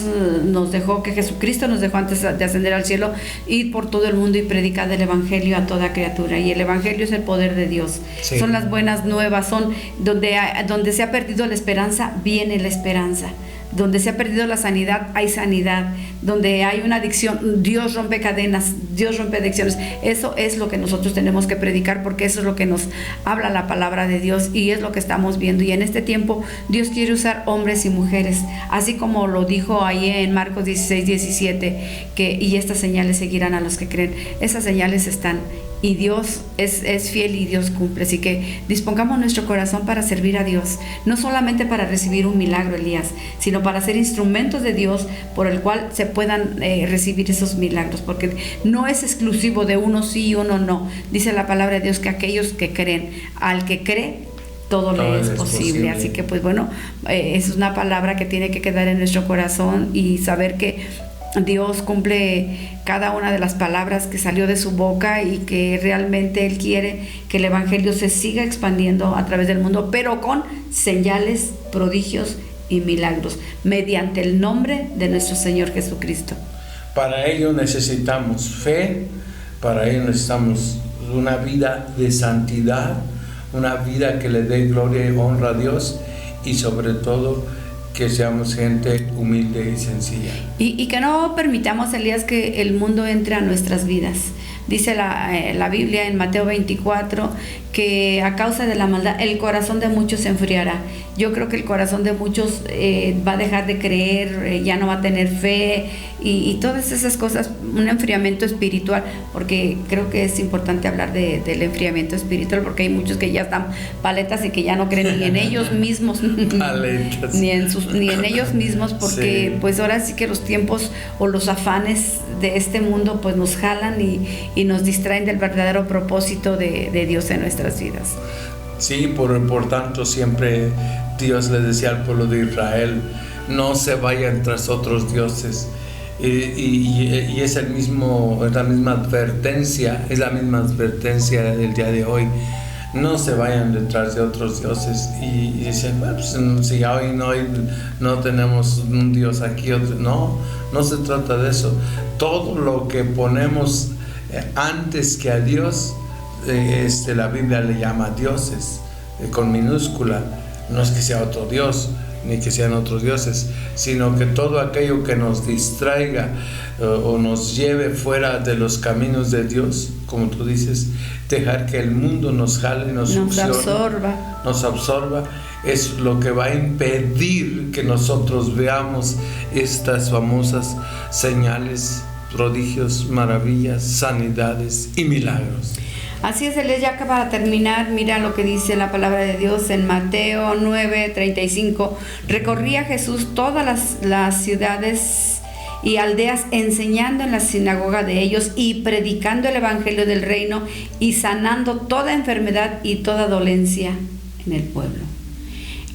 nos dejó, que Jesucristo nos dejó antes de ascender al cielo: ir por todo el mundo y predicar el Evangelio a toda criatura. Y el Evangelio es el poder de Dios. Sí. Son las buenas nuevas, son donde se ha perdido la esperanza, viene la esperanza. Donde se ha perdido la sanidad, hay sanidad. Donde hay una adicción, Dios rompe cadenas, Dios rompe adicciones. Eso es lo que nosotros tenemos que predicar, porque eso es lo que nos habla la palabra de Dios y es lo que estamos viendo. Y en este tiempo Dios quiere usar hombres y mujeres, así como lo dijo ahí en Marcos 16:17, y estas señales seguirán a los que creen. Esas señales están. Y Dios es fiel y Dios cumple. Así que dispongamos nuestro corazón para servir a Dios, no solamente para recibir un milagro, Elías, sino para ser instrumentos de Dios por el cual se puedan recibir esos milagros, porque no es exclusivo de uno sí y uno no. Dice la palabra de Dios que aquellos que creen, al que cree, todo le es posible. Así que pues bueno, es una palabra que tiene que quedar en nuestro corazón y saber que Dios cumple cada una de las palabras que salió de su boca y que realmente Él quiere que el Evangelio se siga expandiendo a través del mundo, pero con señales, prodigios y milagros, mediante el nombre de nuestro Señor Jesucristo. Para ello necesitamos fe, para ello necesitamos una vida de santidad, una vida que le dé gloria y honra a Dios, y sobre todo que seamos gente humilde y sencilla. Y que no permitamos, Elías, que el mundo entre a nuestras vidas. Dice la Biblia en Mateo 24 que a causa de la maldad el corazón de muchos se enfriará. Yo creo que el corazón de muchos va a dejar de creer, ya no va a tener fe y todas esas cosas, un enfriamiento espiritual, porque creo que es importante hablar del enfriamiento espiritual, porque hay muchos que ya están paletas y que ya no creen ni en ellos mismos, ni en ellos mismos, porque sí, pues ahora sí que los tiempos o los afanes de este mundo pues nos jalan y nos distraen del verdadero propósito de Dios en nuestras vidas. Sí, por tanto siempre Dios le decía al pueblo de Israel: no se vayan tras otros dioses. Y es la misma advertencia del día de hoy. No se vayan detrás de otros dioses. Y dicen: bueno, pues, si hoy no tenemos un Dios aquí, otro. No se trata de eso. Todo lo que ponemos antes que a Dios, la Biblia le llama dioses, con minúscula. No es que sea otro Dios, ni que sean otros dioses, sino que todo aquello que nos distraiga o nos lleve fuera de los caminos de Dios, como tú dices, dejar que el mundo nos jale, nos absorba, es lo que va a impedir que nosotros veamos estas famosas señales, prodigios, maravillas, sanidades y milagros. Así es, Elías, ya que para terminar, mira lo que dice la palabra de Dios en Mateo 9:35. Recorría Jesús todas las ciudades y aldeas, enseñando en la sinagoga de ellos y predicando el evangelio del reino y sanando toda enfermedad y toda dolencia en el pueblo.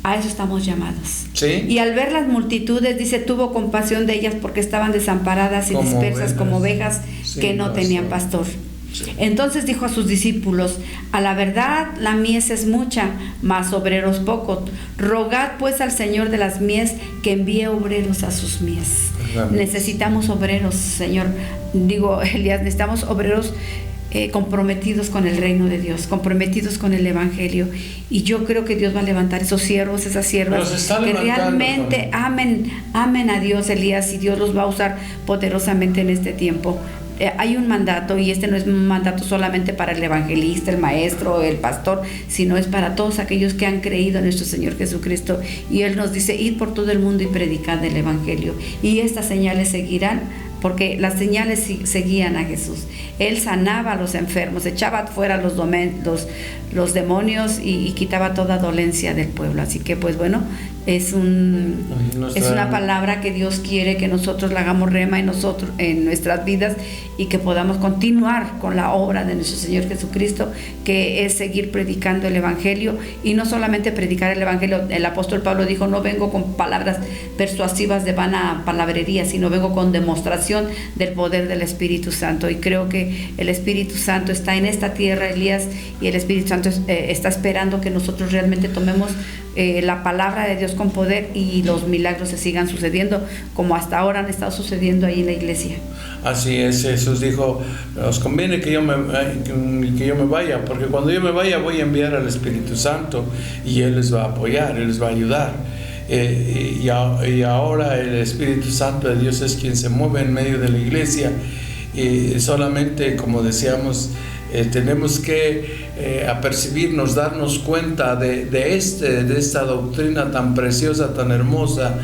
A eso estamos llamados. ¿Sí? Y al ver las multitudes, dice, tuvo compasión de ellas porque estaban desamparadas y como dispersas como ovejas que no tenían pastor. Sí. Entonces dijo a sus discípulos: a la verdad la mies es mucha, mas obreros pocos. Rogad pues al Señor de las mies que envíe obreros a sus mies. Necesitamos obreros, Señor. Elías, necesitamos obreros comprometidos con el reino de Dios, comprometidos con el evangelio, y yo creo que Dios va a levantar esos siervos, esas siervas que realmente amen a Dios, Elías, y Dios los va a usar poderosamente en este tiempo. hay un mandato, y este no es un mandato solamente para el evangelista, el maestro, el pastor, sino es para todos aquellos que han creído en nuestro Señor Jesucristo. Y Él nos dice: id por todo el mundo y predicad el evangelio, y estas señales seguirán, porque las señales seguían a Jesús. Él sanaba a los enfermos, echaba fuera los demonios y quitaba toda dolencia del pueblo. Así que pues bueno, es una palabra que Dios quiere que nosotros la hagamos rema en nuestras vidas, y que podamos continuar con la obra de nuestro Señor Jesucristo, que es seguir predicando el evangelio. Y no solamente predicar el evangelio. El apóstol Pablo dijo: no vengo con palabras persuasivas de vana palabrería, sino vengo con demostración del poder del Espíritu Santo. Y creo que el Espíritu Santo está en esta tierra, Elías, y el Espíritu Santo está esperando que nosotros realmente tomemos la palabra de Dios con poder, y los milagros se sigan sucediendo como hasta ahora han estado sucediendo ahí en la iglesia. Así es, Jesús dijo: os conviene que yo me vaya, porque cuando yo me vaya voy a enviar al Espíritu Santo, y Él les va a apoyar, Él les va a ayudar. Y ahora el Espíritu Santo de Dios es quien se mueve en medio de la iglesia, y solamente, como decíamos, tenemos que apercibirnos, darnos cuenta de esta doctrina tan preciosa, tan hermosa,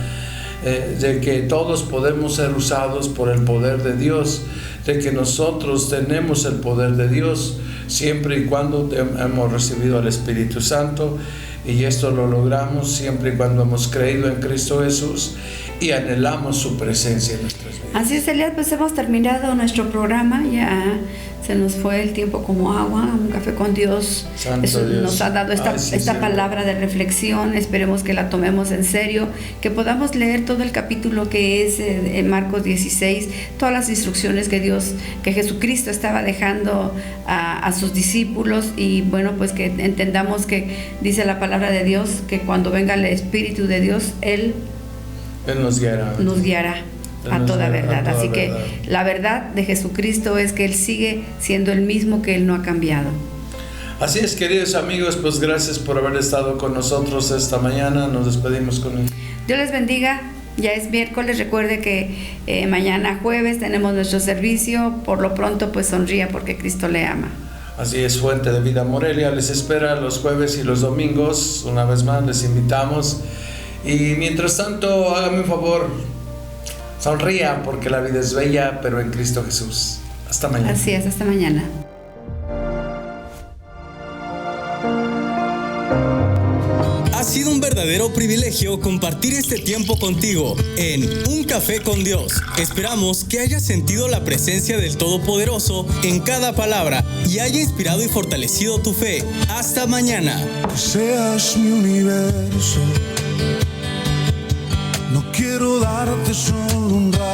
de que todos podemos ser usados por el poder de Dios, de que nosotros tenemos el poder de Dios siempre y cuando hemos recibido al Espíritu Santo. Y esto lo logramos siempre y cuando hemos creído en Cristo Jesús y anhelamos su presencia en nuestras vidas. Así es, Elías, pues hemos terminado nuestro programa. Ya se nos fue el tiempo como agua. Un café con Dios. Eso Dios nos ha dado esta palabra de reflexión. Esperemos que la tomemos en serio, que podamos leer todo el capítulo que es en Marcos 16, todas las instrucciones que Jesucristo estaba dejando a sus discípulos. Y bueno, pues que entendamos que dice la palabra de Dios que cuando venga el Espíritu de Dios, Él nos guiará a toda verdad. Así que la verdad de Jesucristo es que Él sigue siendo el mismo, que Él no ha cambiado. Así es, queridos amigos, pues gracias por haber estado con nosotros esta mañana. Nos despedimos con él. Dios les bendiga. Ya es miércoles. Recuerde que mañana jueves tenemos nuestro servicio. Por lo pronto, pues sonría, porque Cristo le ama. Así es, Fuente de Vida Morelia les espera los jueves y los domingos. Una vez más les invitamos. Y mientras tanto, hágame un favor, sonría, porque la vida es bella, pero en Cristo Jesús. Hasta mañana. Así es, hasta mañana. Ha sido un verdadero privilegio compartir este tiempo contigo en Un Café con Dios. Esperamos que hayas sentido la presencia del Todopoderoso en cada palabra y haya inspirado y fortalecido tu fe. Hasta mañana. Seas mi universo. No quiero darte solo un rato.